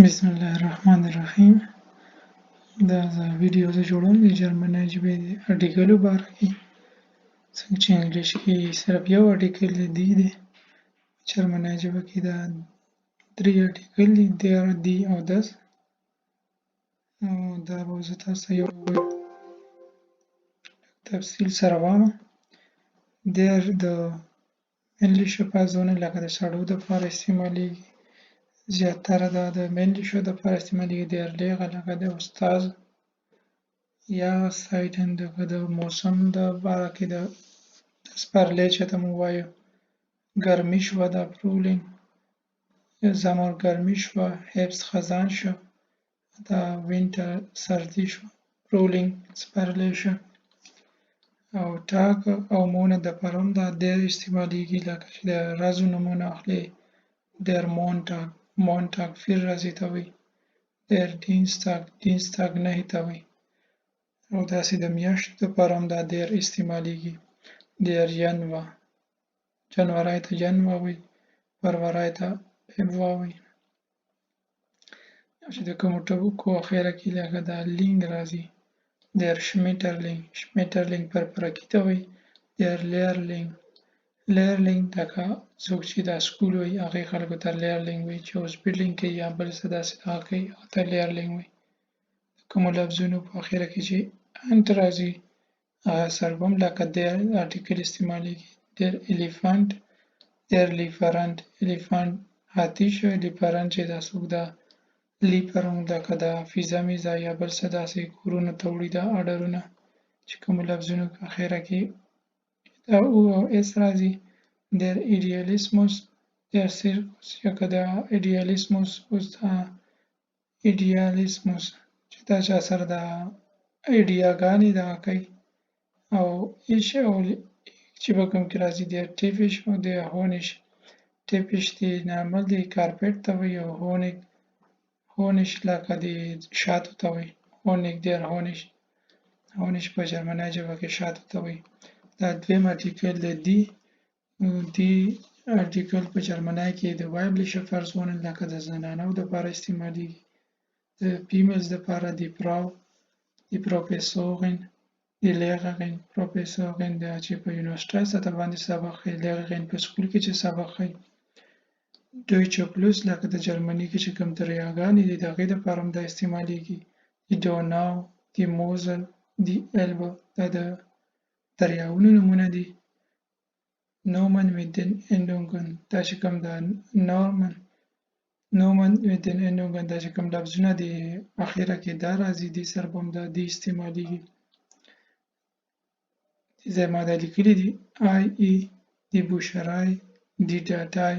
بسم الله الرحمن الرحیم دا زه ویډیو زه جوړوم د جرمني ژبې د ارټیکلو باره کې څنګه چې انګلیش کې صرف یو ارټیکل دی جرمني ژبه کې دا درې ارټیکل دي there die او das نو دا به زه تاسو ته یو تفصیل سره وایم there د männliche Personen لکه د سړو دپاره استعمالیږي زیاتره دا د männliche دپاره استعمالیږي der Lehrer لکه د استاد Jahreszeiten لکه د موسم د باره کې د سپرلی چې ته موږ وایو ګرمي شوه دا Frühling Sommer ګرمي شوه Herbst خزان شو دا Winter سردي شوه Frühling سپرلی شو او Tag او Monat دپاره هم دا der استعمالیږي لکه چې د ورځو نومونه اخلي der Montag 4 ورځې ته وایي der Dienstag 9 ته وایي او داسې د میاشتو دپاره هم دا der استعمالیږي der جنوري ته جنوه وایي فروری ته فبرور وایي او چې د کومو ټکو اخره کې لکه دا لینګ راځي der Schmetterling پرپرکي ته وایي der Lehrling لکه څوک چې دا سکول وایي هغې خلکو ته Lehrling وایي چې ausbildung کوي یا بل څه داسې هغه کوي هغه ته Lehrling وایي د کومو لفظونو په اخره کې چې انت راځي هغه سره به هم لکه der ارټیکل استعمالیږي der Elefant der Lieferant هاتي شو Lieferant چې دا څوک دا Lieferung لکه دا فیزا میزا یا بل څه داسې کورونو ته وړي دا اډرونه چې کومو لفظونو په اخره کې دا او اس راځي der Idealismus der Circus یا که دا Idealismus اوس دا Idealismus چې دا چا سره دا ایډیاګانې دغه کوي او ایش او چې په کوم کې راځي der Teppich او der Honig Teppich دی نارمل دی کارپېټ ته وایي او Honig لکه د شاتو ته وایي der Honig په جرمني ژبه کې شاتو ته وایي دا دویم ارټیکل دی دی ارټیکل په جرمني کې د weibliche Personen لکه د زنانو دپاره استعمالیږي د females دپاره die Frau die Professorin die Lehrerin Professorin دا چې په یونیورسټۍ سطح باندې سبق ښیي Lehrerin په سکول کې چې سبق ښیي Deutsche Plus لکه د جرمني کې چې کوم دریاګانې دي د هغې دپاره هم دا استعمالیږي die Donau die Mosel die Elbe دا د دریاونو نومونه دي Nomen mit den Endungen دا چې کوم د Nomen mit den Endungen دا چې کوم لفظونه د اخره کې دا راځي دې سره به هم دا دی استعمالیږي زه ما دا لیکلي دي IE die Bücherei die Datei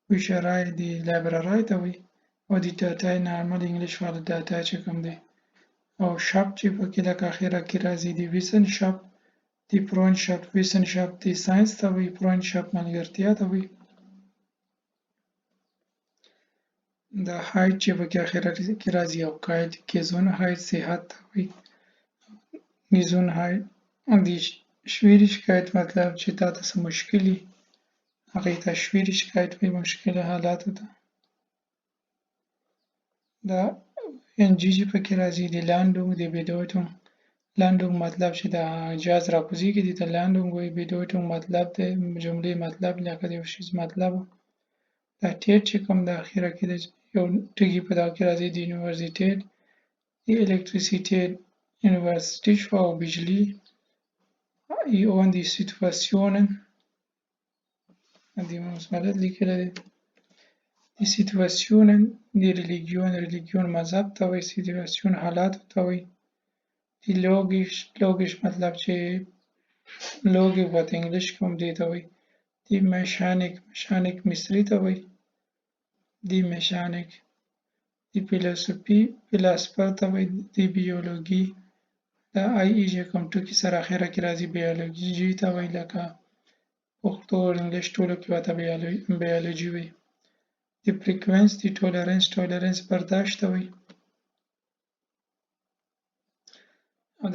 Bücherei die لایبررۍ ته وایي او die Datei نارمل انګلیش والا Datei چې کوم دی او شپ چې پکې لکه اخره کې راځي die Wissenschaft die Freundschaft Wissenschaft die ساینس ته وایي Freundschaft ملګرتیا ته وایي دا Height چې پکې اخره کې راځي او Gesundheit صحت ته وایي Gesundheit die Schwierigkeit مطلب چې تا ته څه مشکل وي هغې ته Schwierigkeit وایي مشکله حالاتو ته دا NG چې پکې راځي die Landung die Bedeutung Landung مطلب چې د جاز راکوزیږي دې ته Landung وایي Bedeutung مطلب د جملې مطلب لکه د یو شي مطلب دا ټیټ چې کوم د اخره کې د یو ټکي په دغه کې راځي د Universität die Elektrizität یونیورسټي شوه او بجلي und die Situationen دې مثبت لیکلی دی die Situationen die Religion مذهب ته وایي Situation حالاتو ته وایي die logisch مطلب چې Logik په انګلیش کې هم دې ته وایي die Mechanik مصري ته وایي die Mechanik die Philosophie فلسفه ته وایي die Biologie دا IE چې کوم ټکي سره اخره کې راځي بیولوژي ته وایي لکه پښتو او انګلیش ټولو کې ورته بیولوژي وایي die Frequenz die Toleranz برداشت ته وایي او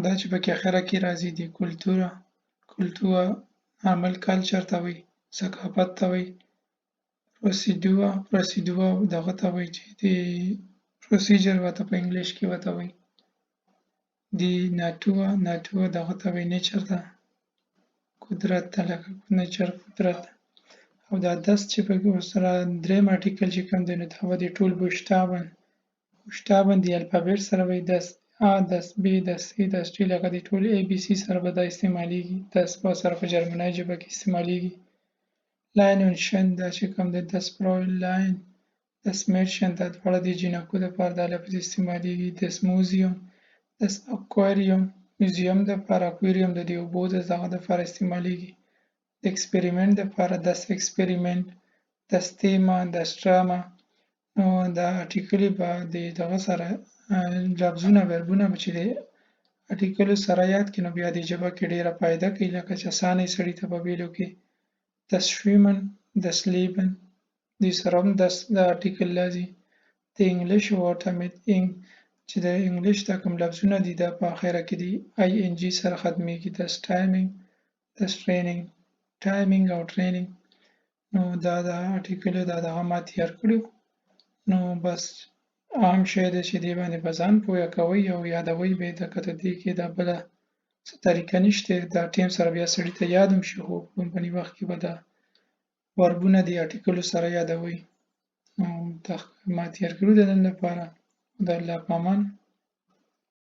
دا چې پکې اخره کې راځي د Kultur عمل کلچر ته وایي ثقافت ته وایي پروسیدور دغه ته وایي چې د پروسیجر ورته په انګلیش کې ورته وایي. د ناتوه دغه ته وایي نیچر ته قدرت ته لکه نیچر قدرت. او دا das چې پکې ورسره دریم آرټیکل چې کوم دی نو دا به د ټول بوشتابن د الفابet سره وایي das A das B das C das D لکه د ټول ABC سره به دا استعمالیږي. das به سره په جرمني ژبه کې استعمالیږي. لاین und شن دا چې کوم دی das Fräulein das Mädchen دا دواړه د جینکو دپاره دا لفظ استعمالیږي. das Museum das Aquarium میوزیم دپاره اکویریم د دې اوبو د دغه دپاره استعمالیږي. د اکسپریمنټ دپاره das Experiment das Thema das Drama. نو دا آرټیکلې به د دغه سره لفظونه وربونه به چې د آرټیکلو سره یاد کړي نو بیا د ژبه کې ډیره فایده کوي لکه چې اسانه سړي ته په ویلو کې. das Schwimmen das Leben دې سره هم das دا آرټیکل راځي. د انګلیش واټه mit ing چې د انګلیش دا کوم لفظونه دي دا په اخره کې د ing سره ختمیږي. das Timing das Training timing او training. نو دا د آرټیکلو دا دغه ما تیار کړي وو. نو بس عام شی دی چې دې باندې به ځان پوهه کوئ او یادوئ به یې ځکه د دې کې دا بله څه طریقه نشته. دا ټیم سره بیا سړي ته یاد هم شي خو په لومړني وخت کې به دا وربونه د آرټیکلو سره یادوئ. نو دا ما تیار کړي د نن لپاره. د الله په امان.